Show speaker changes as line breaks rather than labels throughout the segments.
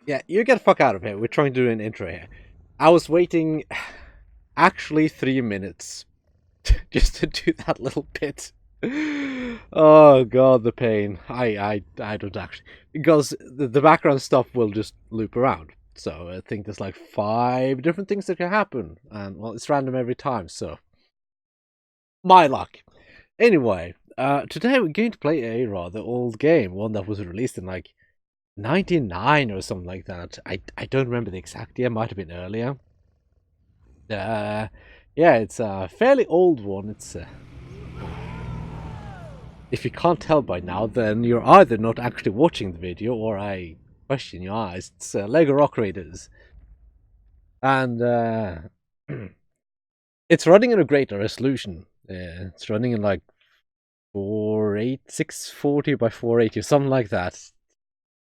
Yeah, you get the fuck out of here. We're trying to do an intro here. I was waiting actually 3 minutes just to do that little bit. Oh god, the pain. I don't actually, because the background stuff will just loop around. So I think there's like 5 different things that can happen, and well, it's random every time. So my luck. Anyway, today we're going to play a rather old game, one that was released in like 99 or something like that. I don't remember the exact year, might have been earlier. Yeah, it's a fairly old one. It's if you can't tell by now, then you're either not actually watching the video or I question your eyes. It's Lego Rock Raiders, and it's running in a greater resolution. It's running in like 640 by 480, something like that.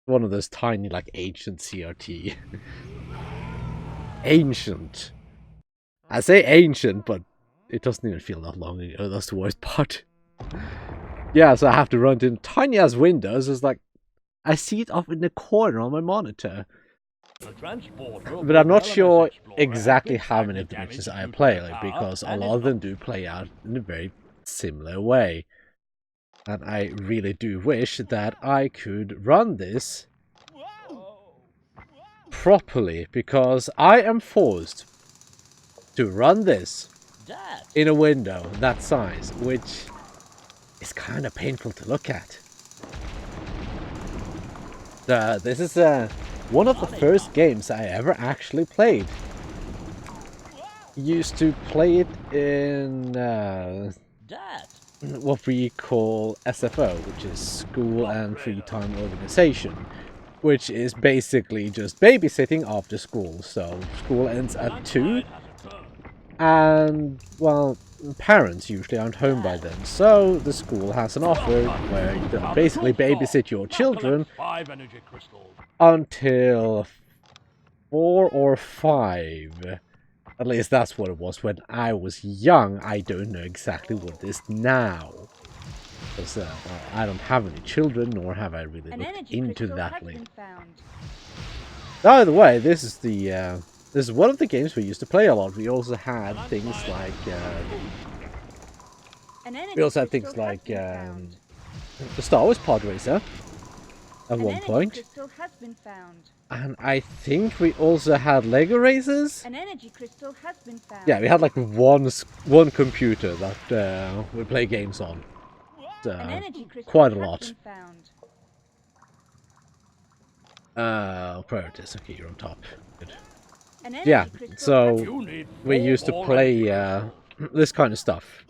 One of those tiny, like, ancient CRT. Ancient. I say ancient, but it doesn't even feel that long ago. That's the worst part. Yeah, so I have to run to tiny as windows. It's like I see it off in the corner on my monitor. But I'm not sure exactly how many of the missions I play, like, because a lot of them do play out in a very similar way. And I really do wish that I could run this properly, because I am forced to run this in a window that size, which is kind of painful to look at. This is one of the first games I ever actually played. Used to play it in what we call SFO, which is School and Free Time Organization, which is basically just babysitting after school. So school ends at 2, and well, parents usually aren't home by then, so the school has an offer where you can basically babysit your children until 4 or 5. At least that's what it was when I was young. I don't know exactly what it is now, because I don't have any children, nor have I really looked into that lately. By the way, this is one of the games we used to play a lot. We also had things like the Star Wars Pod Racer at one point. And I think we also had Lego Racers.
An energy crystal has been found.
Yeah, we had like one computer that we play games on. Quite a lot. Priorities. Okay, you're on top. Good. Yeah, so we used to play this kind of stuff.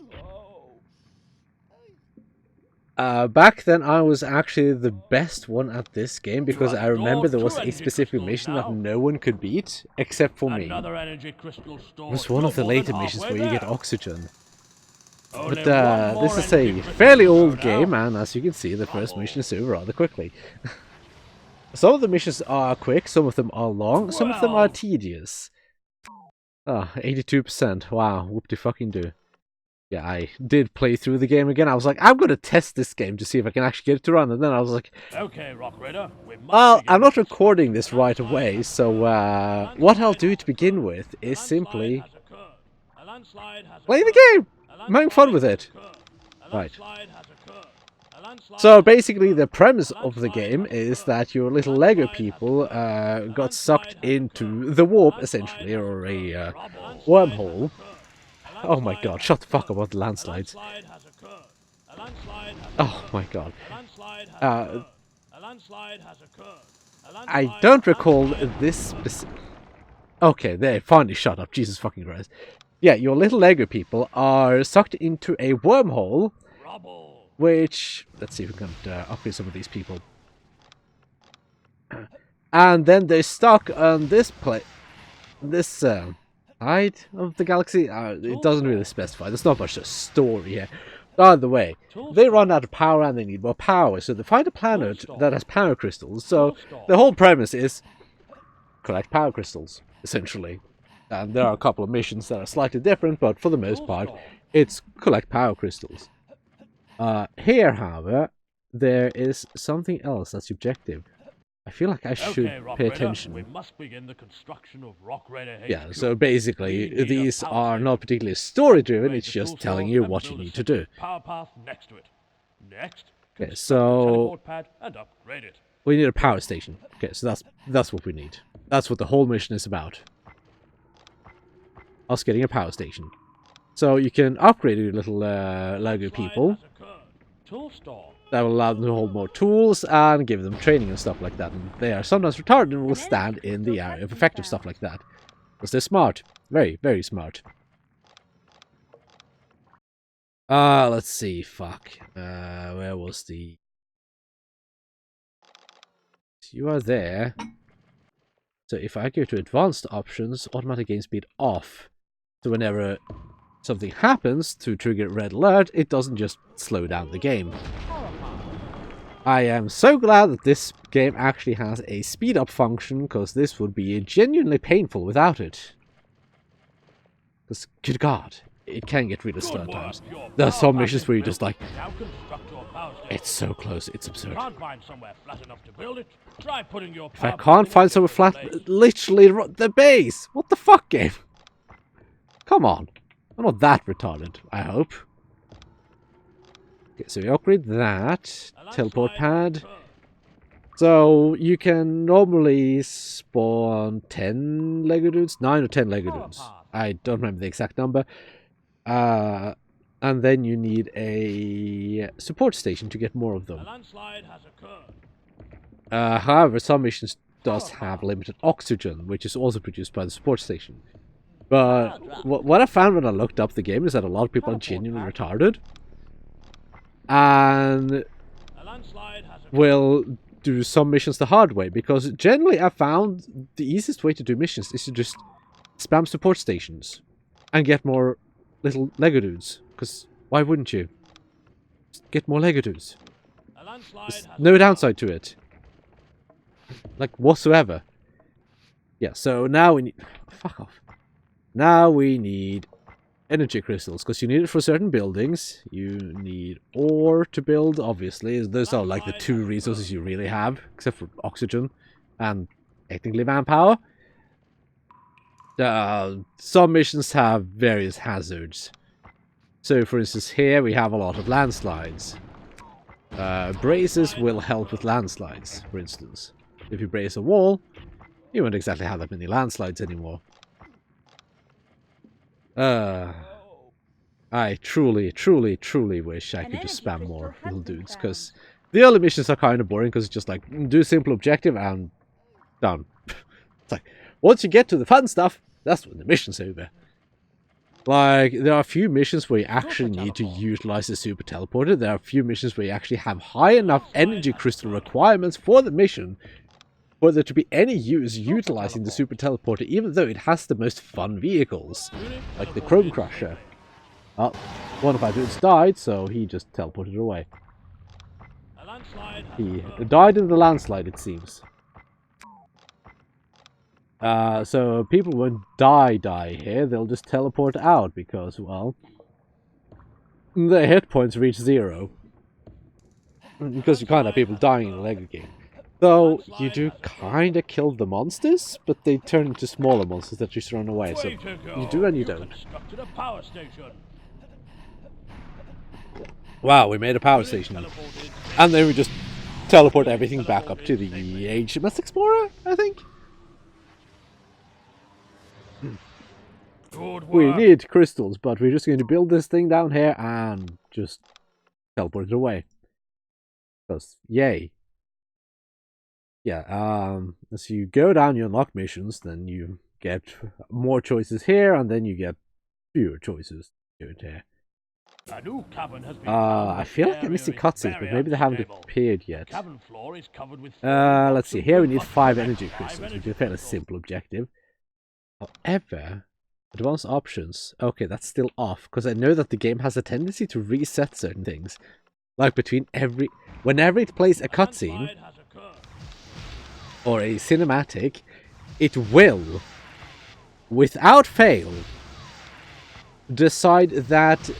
Back then, I was actually the best one at this game, because I remember there was a specific mission that no one could beat except for me. It was one of the later missions where you get oxygen. But this is a fairly old game, and as you can see, the first mission is over rather quickly. Some of the missions are quick, some of them are long, some of them are tedious. 82%. Wow, whoop-de-fucking-do. Yeah, I did play through the game again. I was like, I'm going to test this game to see if I can actually get it to run. And then I was like, okay, Rock Raider, well, I'm not recording this right away. So what I'll do to begin with is simply play the game. I'm having fun with it. Right. So basically the premise of the game is that your little Lego people got sucked into the warp, essentially, or a wormhole. Oh my god, shut the fuck up about the landslides. Oh my god. I don't recall this specific... Okay, they finally shut up, Jesus fucking Christ. Yeah, your little Lego people are sucked into a wormhole, which... Let's see if we can upgrade some of these people. And then they're stuck on this side of the galaxy. It doesn't really specify. There's not much of a story here. By the way, they run out of power and they need more power, so they find a planet that has power crystals. So the whole premise is collect power crystals, essentially. And there are a couple of missions that are slightly different, but for the most part, it's collect power crystals. Here, however, there is something else that's objective. I feel like I should pay attention.
We must begin the construction of Rock Raider HQ.
Yeah, so basically, these are not particularly story-driven, it's just telling you what you need to do.
Power path next to it. Next,
Okay, so
teleport pad and upgrade it.
we need a power station. Okay, so that's what we need. That's what the whole mission is about. Us getting a power station. So you can upgrade your little Lego people.
Tool store.
That will allow them to hold more tools and give them training and stuff like that. And they are sometimes retarded and will stand in the area of effective stuff like that. Because they're smart. Very, very smart. Let's see. Fuck. Where was the... You are there. So if I go to advanced options, automatic game speed off. So whenever something happens to trigger red alert, it doesn't just slow down the game. I am so glad that this game actually has a speed up function, because this would be genuinely painful without it. Because, good god, it can get really slow at times. There are some missions where you're just like, it's so close, it's absurd.
Can't find somewhere flat enough to build it. Try putting your
If I can't find somewhere flat, literally the base! What the fuck, game? Come on. I'm not that retarded, I hope. Okay, so we upgrade that. Teleport pad. So you can normally spawn 10 Lego dudes? 9 or 10 Lego dudes. I don't remember the exact number. And then you need a support station to get more of them. However, some missions does have limited oxygen, which is also produced by the support station. But what I found when I looked up the game is that a lot of people are genuinely retarded. And will do some missions the hard way. Because generally I found the easiest way to do missions is to just spam support stations. And get more little Lego dudes. Because why wouldn't you? Just get more Lego dudes. There's no downside to it. Like, whatsoever. Yeah, so now we need... Fuck off. Now we need energy crystals, because you need it for certain buildings. You need ore to build, obviously. Those are like the two resources you really have, except for oxygen and technically manpower. Some missions have various hazards. So, for instance, here we have a lot of landslides. Braces will help with landslides, for instance. If you brace a wall, you won't exactly have that many landslides anymore. I truly, truly, truly wish I could just spam more little dudes, because the early missions are kind of boring, because it's just like, do simple objective and done. It's like, once you get to the fun stuff, that's when the mission's over. Like, there are a few missions where you actually need to utilize the super teleporter. There are a few missions where you actually have high enough energy crystal requirements for the mission for there to be any use utilizing the super teleporter, even though it has the most fun vehicles, like the Chrome Crusher. Oh, one of our dudes died, so he just teleported away. He died in the landslide, it seems. So people won't die here, they'll just teleport out, because, well, their hit points reach 0. Because you can't have people dying in a Lego game. Though, you do kinda kill the monsters, but they turn into smaller monsters that just run away, so you do and you don't. Wow, we made a power station. And then we just teleport everything back up to the HMS Explorer, I think? We need crystals, but we're just going to build this thing down here and just teleport it away. Because, yay. Yeah, as you go down, you unlock missions, then you get more choices here, and then you get fewer choices here.
A new cavern has been
I feel like I'm missing cutscenes, but maybe they haven't appeared yet. Let's see, here we need 5 energy crystals, which is a fairly simple objective. However, advanced options, okay, that's still off, because I know that the game has a tendency to reset certain things. Like whenever it plays a cutscene, or a cinematic, it will, without fail, decide that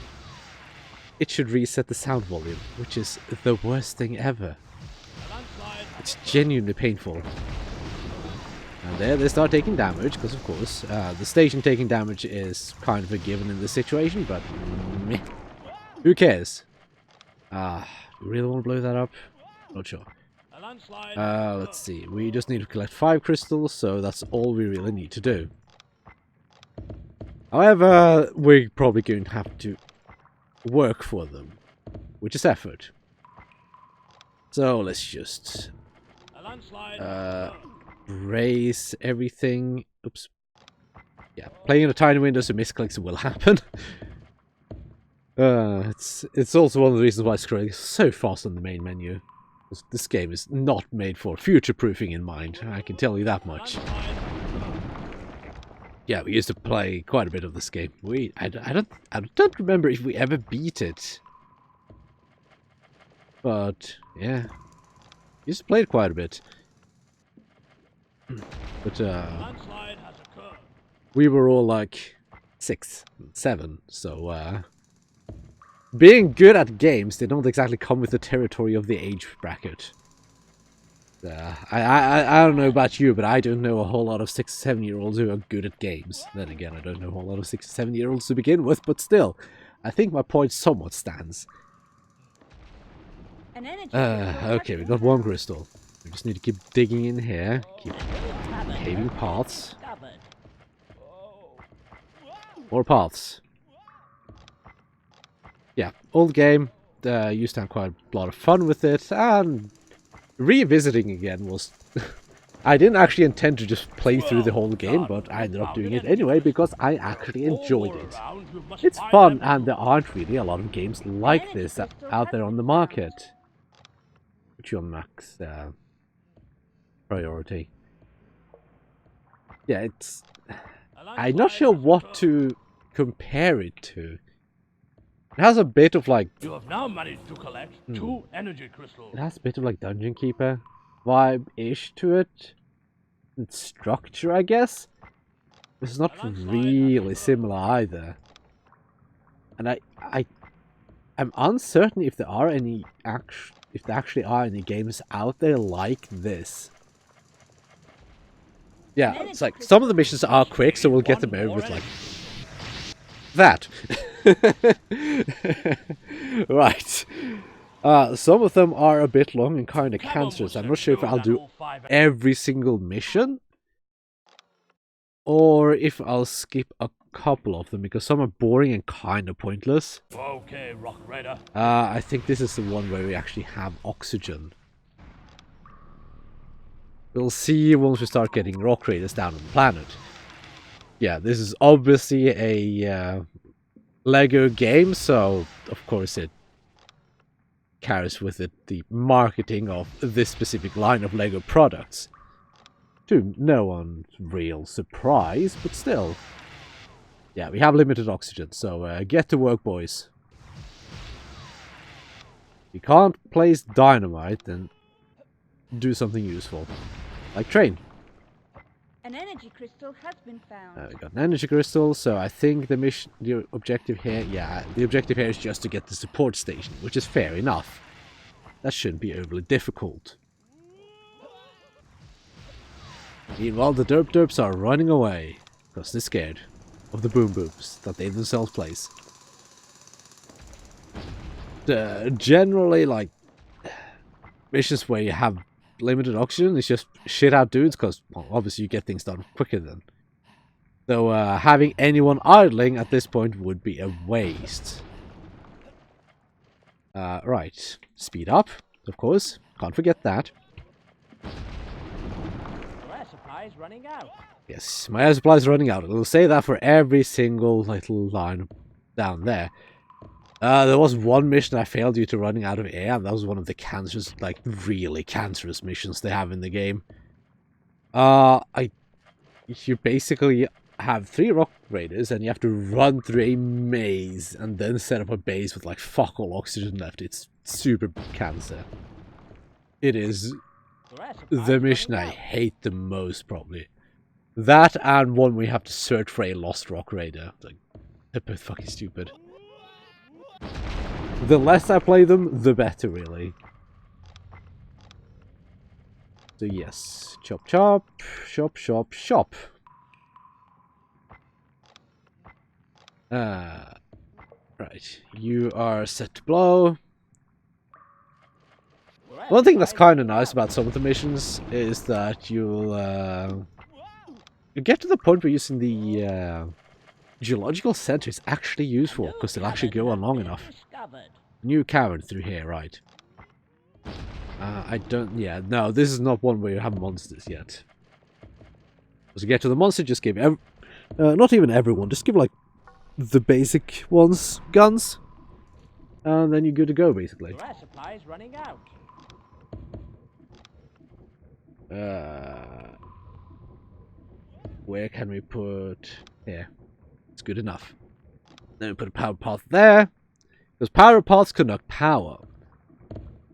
it should reset the sound volume, which is the worst thing ever. It's genuinely painful. And there they start taking damage, because of course, the station taking damage is kind of a given in this situation, but meh. Who cares? You really want to blow that up? Not sure.
A landslide.
Let's see. We just need to collect 5 crystals, so that's all we really need to do. However, we're probably going to have to work for them, which is effort. So let's just
A landslide.
raise everything. Oops. Yeah, playing in a tiny window, so misclicks will happen. It's also one of the reasons why scrolling is so fast on the main menu. This game is not made for future-proofing in mind, I can tell you that much. Yeah, we used to play quite a bit of this game. I don't remember if we ever beat it. But yeah, we used to play it quite a bit. But we were all like 6, 7, so being good at games, they don't exactly come with the territory of the age bracket. I don't know about you, but I don't know a whole lot of 6 or 7-year-olds who are good at games. Then again, I don't know a whole lot of 6 or 7-year-olds to begin with, but still, I think my point somewhat stands. Okay, we got 1 crystal. We just need to keep digging in here, keep paving paths. More paths. Yeah, old game. Used to have quite a lot of fun with it, and revisiting again was... I didn't actually intend to just play through the whole game, but I ended up doing it anyway because I actually enjoyed it. It's fun, and there aren't really a lot of games like this out there on the market. Put your max priority. Yeah, it's... I'm not sure what to compare it to. It has a bit of like...
You have now managed to collect 2 energy crystals.
It has a bit of like Dungeon Keeper vibe-ish to it. And structure, I guess. This is not really similar either. And I'm uncertain if there are any if there actually are any games out there like this. Yeah, it's like some of the missions are quick, so we'll get them over with like that. Right. Some of them are a bit long and kind of cancerous. I'm not sure if I'll do every single mission, or if I'll skip a couple of them, because some are boring and kind of pointless.
Okay, Rock Raider.
I think this is the one where we actually have oxygen. We'll see once we start getting rock raiders down on the planet. Yeah, this is obviously a Lego game, so of course it carries with it the marketing of this specific line of Lego products. To no one's real surprise, but still. Yeah, we have limited oxygen, so get to work, boys. If you can't place dynamite, then do something useful. Like train.
An energy crystal has been found.
We got an energy crystal, so I think the objective here, yeah, the objective here is just to get the support station, which is fair enough. That shouldn't be overly difficult. Meanwhile, the derps are running away, because they're scared of the boom booms that they themselves place. Generally, like, missions where you have limited oxygen, it's just shit out dudes, because well, obviously you get things done quicker then. So having anyone idling at this point would be a waste. Right, speed up, of course, can't forget that.
Air supply's running out.
Yes, my air supply is running out. It'll say that for every single little line down there. There was one mission I failed due to running out of air, and that was one of the cancerous, like, really cancerous missions they have in the game. You basically have 3 rock raiders, and you have to run through a maze, and then set up a base with, like, fuck all oxygen left. It's super cancer. It is the mission I hate the most, probably. That, and one where you have to search for a lost rock raider. Like, they're both fucking stupid. The less I play them, the better, really. So yes, chop chop, shop shop shop. Right, you are set to blow. One thing that's kind of nice about some of the missions is that you'll get to the point where using the geological center is actually useful, because they'll actually go on long enough. New cavern through here, right. No, this is not one where you have monsters yet. As you get to the monster, just give not even everyone, just give like the basic ones guns, and then you're good to go, basically.
Supplies running out.
Where can we put... Here. It's good enough. Then we put a power path there, because power paths conduct power.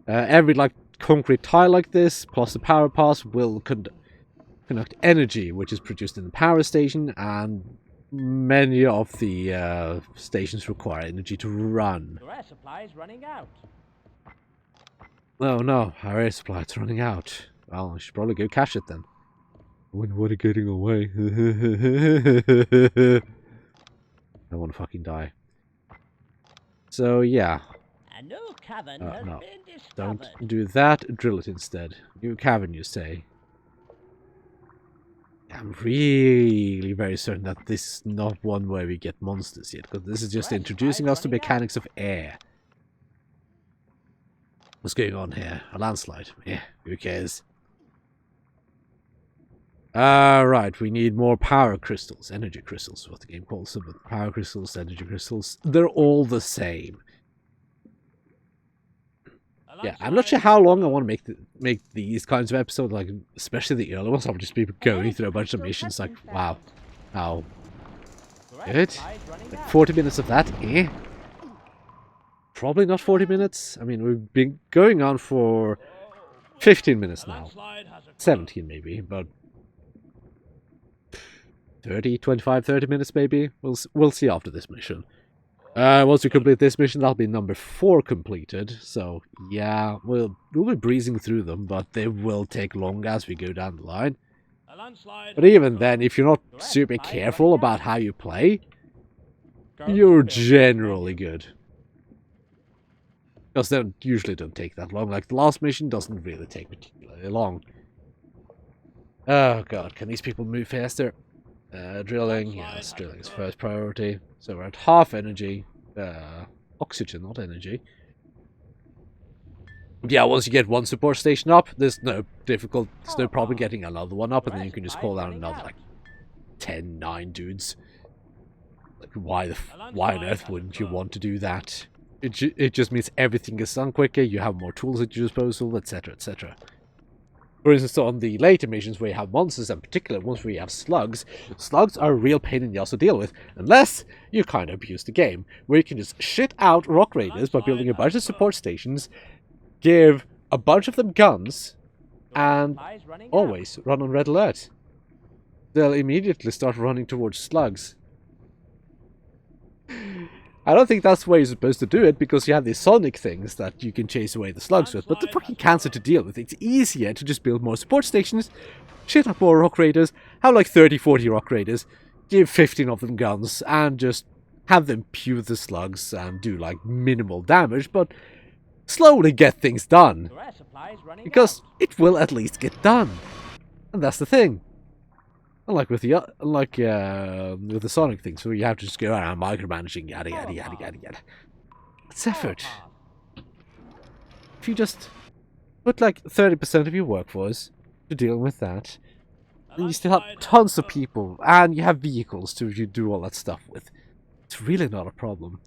Every like concrete tile like this, plus the power paths, will conduct energy, which is produced in the power station, and many of the stations require energy to run.
Your air supply is running out.
Oh no, our air supply is running out. Well, I should probably go cash it then. When what are getting away? I want to fucking die. So yeah.
A new cavern has
No.
been discovered.
Don't do that, drill it instead. New cavern, you say? I'm really very certain that this is not one where we get monsters yet, because this is just introducing us to mechanics of air. What's going on here? A landslide? Yeah, who cares? Right, we need more power crystals. Energy crystals, what the game calls them. But power crystals, energy crystals, they're all the same. Yeah, I'm not sure how long I want to make these kinds of episodes, like especially the early ones. I'll just be going through a bunch of missions, like wow, how good. Like 40 minutes of that, eh? Probably not 40 minutes. I mean, we've been going on for 15 minutes now, 17 maybe, but 30, 25, 30 minutes maybe. We'll see after this mission. Once we complete this mission, that'll be number 4 completed. So yeah, we'll be breezing through them, but they will take long as we go down the line. But even then, if you're not super careful about how you play, you're generally good. Because they usually don't take that long. Like the last mission doesn't really take particularly long. Oh god, can these people move faster? Drilling, yes, drilling is first priority. So we're at half energy. Oxygen, not energy. Yeah, once you get one support station up, there's no problem getting another one up, and then you can just call down another, like, 10, 9 dudes. Like, why on earth wouldn't you want to do that? It just means everything is done quicker, you have more tools at your disposal, etc, etc. For instance, on the later missions where you have monsters, and particularly ones where you have slugs, slugs are a real pain in the ass to deal with, unless you kind of abuse the game, where you can just shit out rock raiders by building a bunch of support stations, give a bunch of them guns, and always run on red alert. They'll immediately start running towards slugs. I don't think that's the way you're supposed to do it, because you have these sonic things that you can chase away the slugs with, but they're fucking cancer to deal with. It's easier to just build more support stations, shit up more rock raiders, have like 30, 40 rock raiders, give 15 of them guns, and just have them pew the slugs and do like minimal damage, but slowly get things done. Because it will at least get done. And that's the thing. Unlike with the Sonic things, where you have to just go around micromanaging, yada yada yada yada yada. It's effort. If you just put like 30% of your workforce to dealing with that, and you still have tons of people, and you have vehicles to do all that stuff with, it's really not a problem.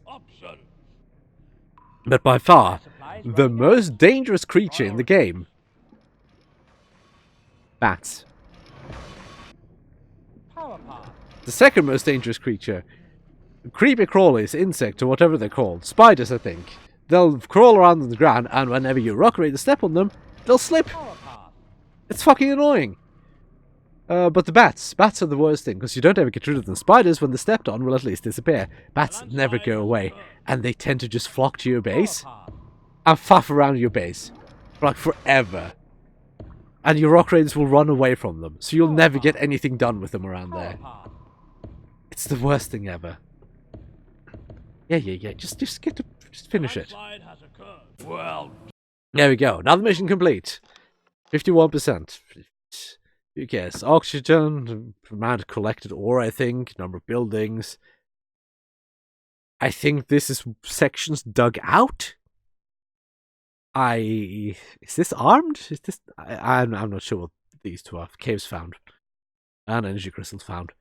But by far, the most dangerous creature in the game, bats. The second most dangerous creature, creepy crawlies, insects, or whatever they're called, spiders I think. They'll crawl around on the ground, and whenever you rock rate to step on them, they'll slip. It's fucking annoying. But the bats are the worst thing, because you don't ever get rid of them. Spiders, when they're stepped on, will at least disappear. Bats never go away, and they tend to just flock to your base and faff around your base for like forever. and your rock raiders will run away from them, so you'll never get anything done with them around
Power
there.
path.
It's the worst thing ever. Yeah. Just finish it.
Landslide has occurred. Well,
There we go. Another mission complete. 51%. Who cares? Oxygen, amount of collected ore, I think. Number of buildings. I think this is sections dug out. Is this armed? Is this? I'm not sure what these two are. Caves found. And energy crystals found.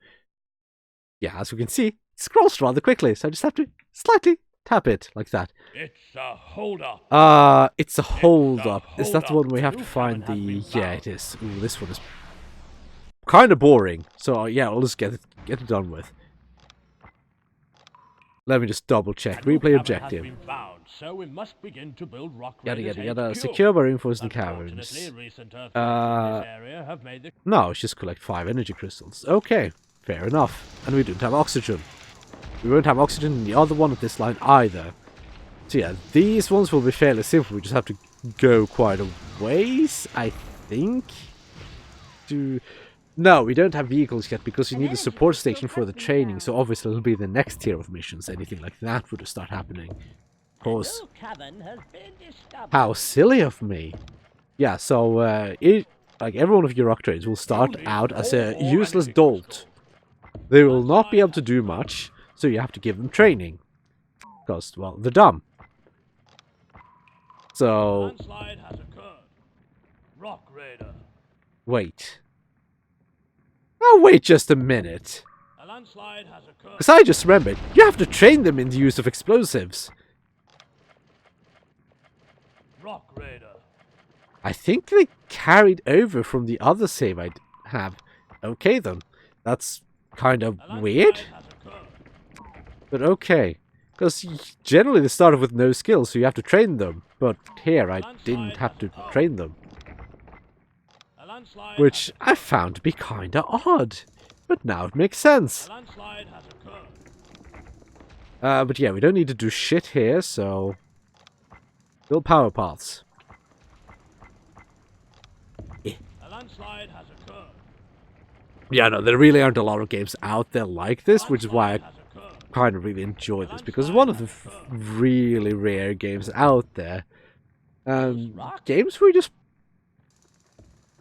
Yeah, as we can see, it scrolls rather quickly, so I just have to slightly tap it like that.
it's a hold-up.
It's a hold up. Is that the
hold-up.
one we have to
New
find
cabin
the...
has been
Yeah,
found.
it is. Ooh, this one is kind of boring. So yeah, we'll just get it done with. Let me just double check.
A new
Replay
cabin
objective.
has been found, so we must begin to build rock
Yada
raiders
yada yada.
HQ.
Secure by reinforcing
Unfortunately,
caverns.
recent earthquakes in this area have made the
No, it's just collect 5 energy crystals. Okay, fair enough. And we don't have oxygen. We won't have oxygen in the other one at this line either. So yeah, these ones will be fairly simple. We just have to go quite a ways, I think. No, we don't have vehicles yet because you need a support station for the training. So obviously it'll be the next tier of missions. Anything like that would start happening. Of course.
A new cavern has been discovered.
How silly of me. Yeah, so like every one of your rock trades will start out as a useless dolt. They will not be able to do much, so you have to give them training. Because, well, they're dumb. So,
landslide has occurred. Rock raider.
wait. Oh, wait just a minute.
A landslide has occurred.
Because I just remembered, you have to train them in the use of explosives.
Rock raider.
I think they carried over from the other save I have. Okay then, that's kind of
A landslide
weird,
has occurred.
but okay. Because generally they started with no skills, so you have to train them. But here I didn't have to train them.
A landslide
Which
has
I found to be kinda odd. But now it makes sense.
A landslide has occurred.
But yeah, we don't need to do shit here, so... Build power paths.
A landslide has occurred.
Yeah, no, there really aren't a lot of games out there like this, which is why I
Has occurred.
kind of really enjoy this, because it's one of the really rare games out there. Games where you just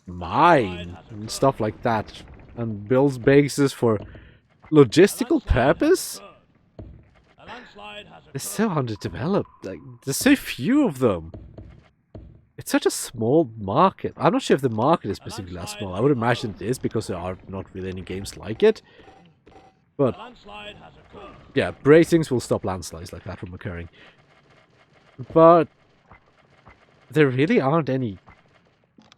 mine and stuff like that, and builds bases for logistical purpose.
A landslide has
They're
occurred.
so underdeveloped. Like, there's so few of them. It's such a small market. I'm not sure if the market is specifically that small. I would imagine it is because there are not really any games like it. But
A landslide has occurred.
yeah, bracings will stop landslides like that from occurring. But there really aren't any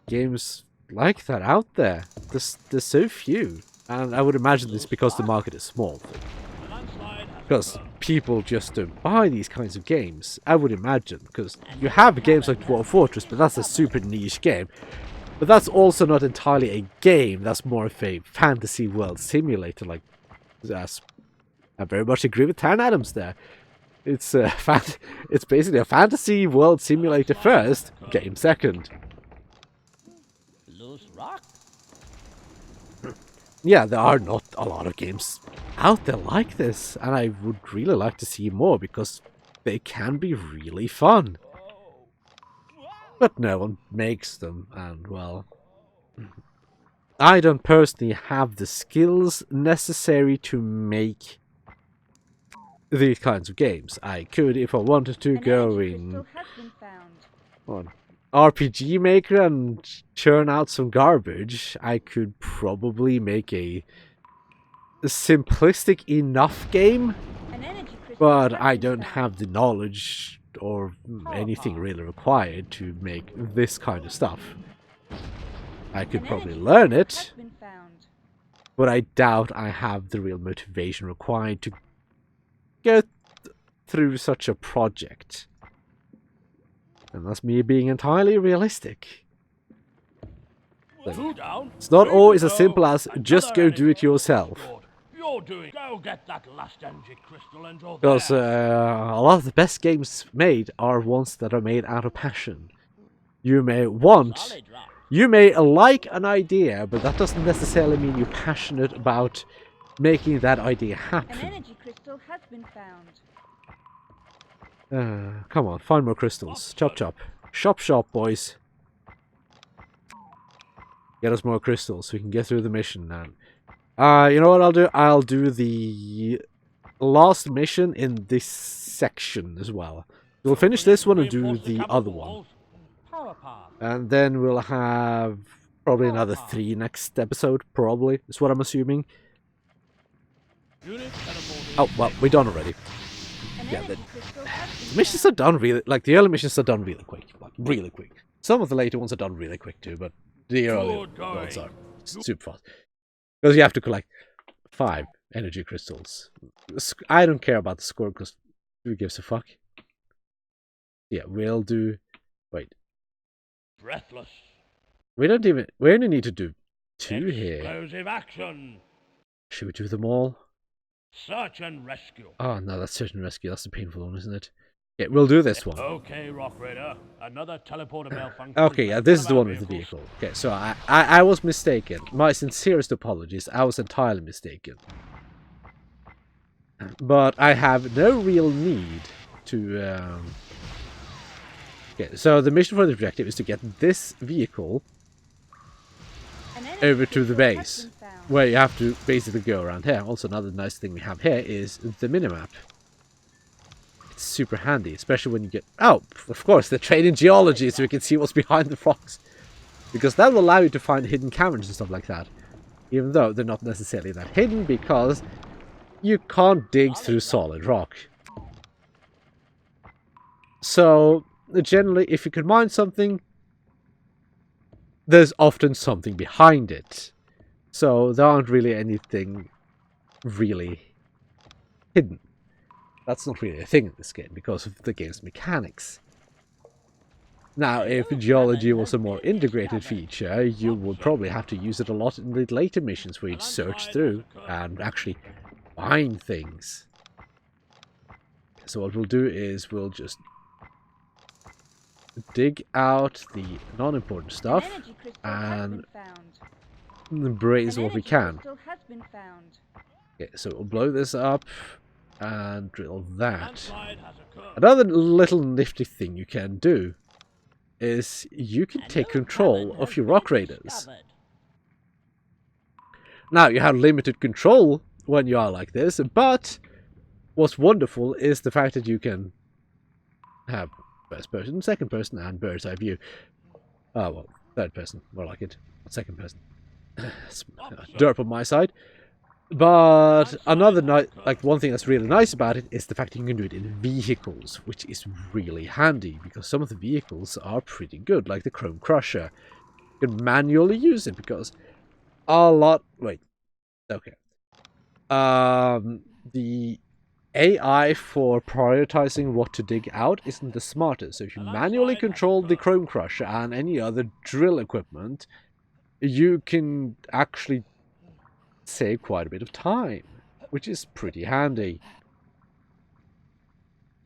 games like that out there. There's so few. And I would imagine it's because the market is small.
A landslide has
Because
occurred.
people just don't buy these kinds of games. I would imagine. Because you have games like Dwarf Fortress, but that's a super niche game. But that's also not entirely a game. That's more of a fantasy world simulator. Like, I very much agree with Tan Adams there. It's it's basically a fantasy world simulator first, game second.
Loose rock.
Yeah, there are not a lot of games out there like this, and I would really like to see more because they can be really fun. But no one makes them, and well, I don't personally have the skills necessary to make these kinds of games. I could, if I wanted to,
An
go
energy
in
crystal has been found.
on RPG Maker and churn out some garbage. I could probably make a simplistic enough game,
An energy crystal
but
has
I
been
don't
found.
have the knowledge or anything really required to make this kind of stuff. I could
An
probably
energy
learn
crystal
it,
has been found.
but I doubt I have the real motivation required to go through such a project. And that's me being entirely realistic.
Two down.
It's not
Three to
always as
go.
simple as just
Another
go do it
enemy
yourself.
destroyed. You're doing. Go get that last energy crystal and draw
Because
there.
a lot of the best games made are ones that are made out of passion. You may want
Solid rock.
You may like an idea, but that doesn't necessarily mean you're passionate about making that idea
An
happen.
energy crystal has been found.
Come on, find more crystals. Chop chop. Shop shop, boys. Get us more crystals so we can get through the mission now. You know what I'll do? I'll do the last mission in this section as well. We'll finish this one and do the other one. And then we'll have probably another 3 next episode, probably, is what I'm assuming. Oh, well, we're done already. Yeah, the missions are done really, like, the early missions are done really quick. Like, really quick. Some of the later ones are done really quick too, but the early ones are super fast. Because you have to collect 5 energy crystals. I don't care about the score, because who gives a fuck? Yeah, we'll do... Wait.
Breathless.
We only need to do 2 here.
Explosive action.
Should we do them all?
Search and rescue.
Oh no, that's search and rescue. That's the painful one, isn't it? Yeah, we'll do this one.
Okay, Rock Raider. Another teleporter malfunction.
Okay, yeah, this is the one with the vehicle. Okay, so I was mistaken. My sincerest apologies. I was entirely mistaken. But I have no real need to... Okay, so the mission for the objective is to get this vehicle over to the base, where you have to basically go around here. Also, another nice thing we have here is the minimap. It's super handy, especially when you get... Oh, of course, they're trained in geology, so we can see what's behind the rocks. Because that will allow you to find hidden caverns and stuff like that. Even though they're not necessarily that hidden, because you can't dig through solid rock. So, generally, if you can mine something, there's often something behind it. So there aren't really anything really hidden. That's not really a thing in this game because of the game's mechanics. Now, if geology was a more integrated feature, you would probably have to use it a lot in the later missions where you'd search through and actually find things. So what we'll do is we'll just dig out the non-important stuff and embrace what we can. Okay, so we'll blow this up and drill that. Another little nifty thing you can do is you can take control of your rock raiders. Now, you have limited control when you are like this, but what's wonderful is the fact that you can have first person, second person, and bird's eye view. Oh, well, third person, more like it. Not second person. It's derp on my side. But another one thing that's really nice about it is the fact that you can do it in vehicles, which is really handy because some of the vehicles are pretty good, like the Chrome Crusher. You can manually use it because a lot... Wait. Okay. The AI for prioritizing what to dig out isn't the smartest. So if you manually control the Chrome Crusher and any other drill equipment, you can actually save quite a bit of time, which is pretty handy.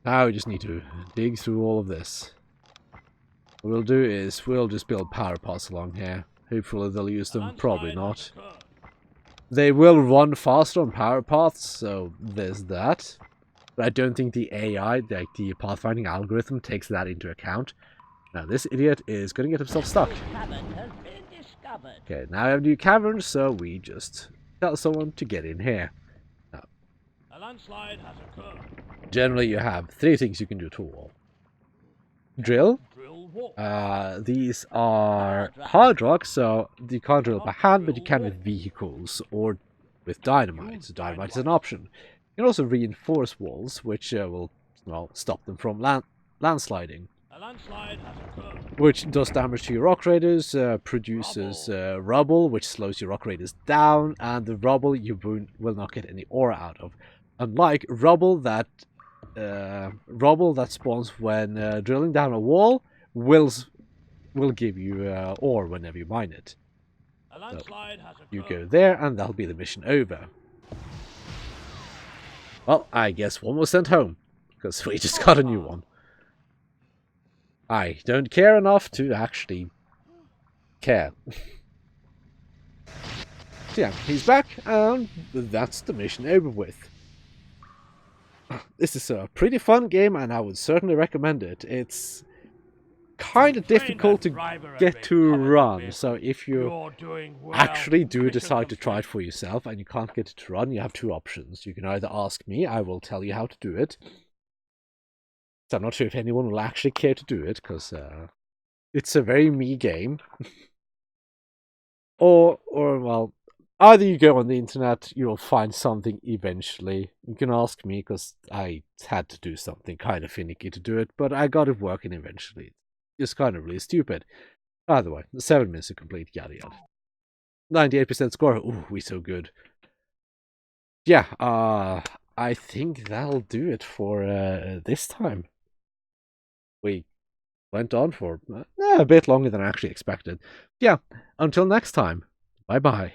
Now we just need to dig through all of this. What we'll do is we'll just build power pods along here. Hopefully they'll use them, probably not. They will run faster on power paths, so there's that. But I don't think the AI, like the pathfinding algorithm, takes that into account. Now this idiot is going to get himself stuck. Okay, now we have a new cavern, so we just tell someone to get in here. Now,
A landslide has occurred.
generally you have 3 things you can do to a wall. Drill.
Drill wall.
These are hard rock, so you can't drill by hand, but you can with vehicles or with dynamite. So dynamite is an option. You can also reinforce walls, which will, well, stop them from landsliding.
A landslide has occurred.
Which does damage to your rock raiders, produces rubble, which slows your rock raiders down, and the rubble you will not get any ore out of. Unlike rubble that spawns when drilling down a wall will give you ore whenever you mine it.
A landslide has occurred.
You go there, and that'll be the mission over. Well, I guess one was sent home, because we just got a new one. I don't care enough to actually care. So yeah, he's back, and that's the mission over with. This is a pretty fun game, and I would certainly recommend it. It's kind of difficult to get to run, so if you actually do decide to try it for yourself and you can't get it to run, you have two options. You can either ask me, I will tell you how to do it. So I'm not sure if anyone will actually care to do it, because it's a very me game. Or well, either you go on the internet, you'll find something eventually. You can ask me, because I had to do something kind of finicky to do it, but I got it working eventually. It's kind of really stupid. Either way, 7 minutes to complete, yada yada. 98% score, ooh, we so good. Yeah, I think that'll do it for this time. We went on for a bit longer than I actually expected. Yeah, until next time, bye-bye.